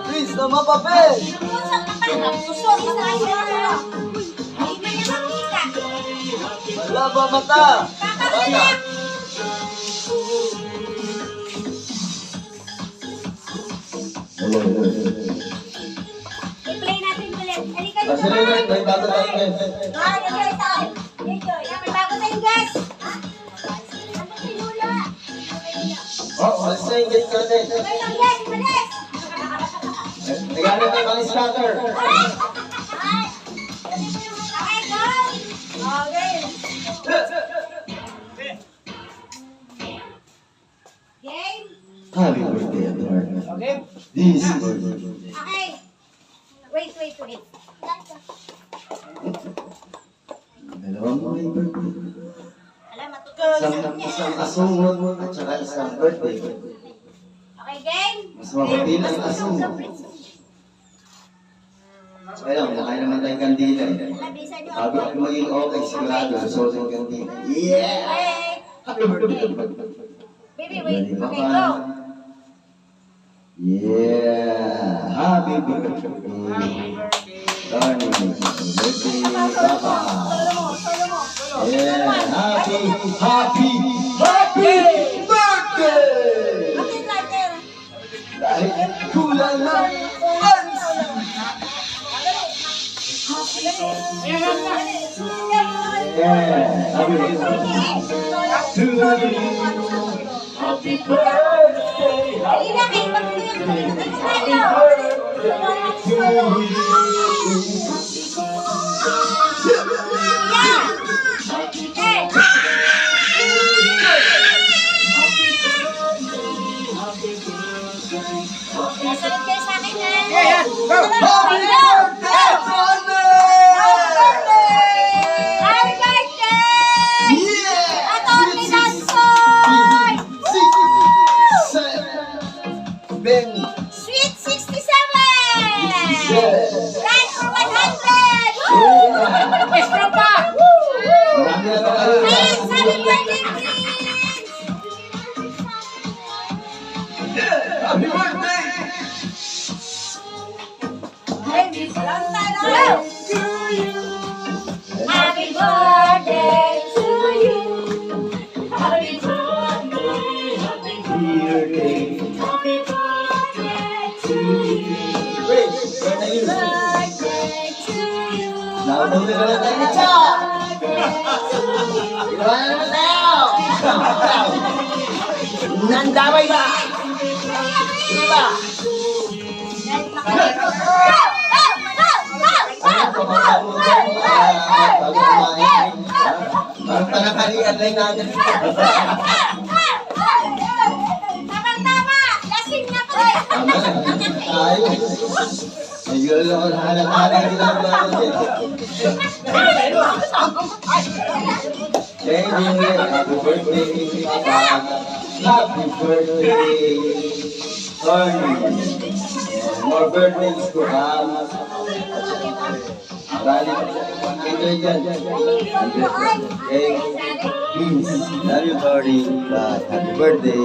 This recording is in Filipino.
Please, nama papel. Wala ba mata? Mata. I-play natin ulit. Halika nyo Kasi naman. may bago tayo guys. Enjoy tayo. Enjoy. Yan, may bago tayong guest. Ano si Lula? Oh, alis na yung guys natin. May lang guest. Malis. Naghanap tayo mga scatter. Ay! Ay! Okay, go! Okay. Game? Happy birthday, Edward. Okay. This is... Okay. Wait. Dalawang may birthday. Alam, matutunan. Isang asungon at saka isang birthday. Okay, game? Mas mabuti lang ang asungon. Kaya lang, nakain naman tayong kandila. Nabisa nyo Bago ako. ako maging okay, sigurado, susunod yung kandila. Yeah! Okay. Happy birthday! Baby, wait. Ready pa Okay, pa? go. Yeah! Happy birthday! Darling, birthday, Papa! Solo mo. Yeah! Happy birthday! Bakit lighter? Dahil kulang lang yeah! Happy birthday! To you! Happy birthday! Halina, kayo mag-tuyo. Nasunod kayo sa akin, ha? Yeah. Go. Happy birthday, Happy birthday! Yeah! Atty. Dansoy! Ben! Sweet 67! Right for 100! Extra pa. Marami na tayo. Prince! Happy birthday, Prince! Happy birthday! Happy birthday to you! Happy birthday! Happy Birthday! birthday to you! Wait, birthday yun. Birthday to you! Nakabuti ka lang tayo ni Cha! Ginawa na naman tayo! Nandamay ba? Sino ba? Parang panakalian lang natin. Tama! Lasing na ko! Tama na. Tayo. Ayun lang ang hanap-hanap ginagawa natin. Jenny, happy birthday, Papa. Happy birthday, Tony. More birthdays to come. Maraming enjoy dyan. Okay, please, love you, Tony. Happy birthday.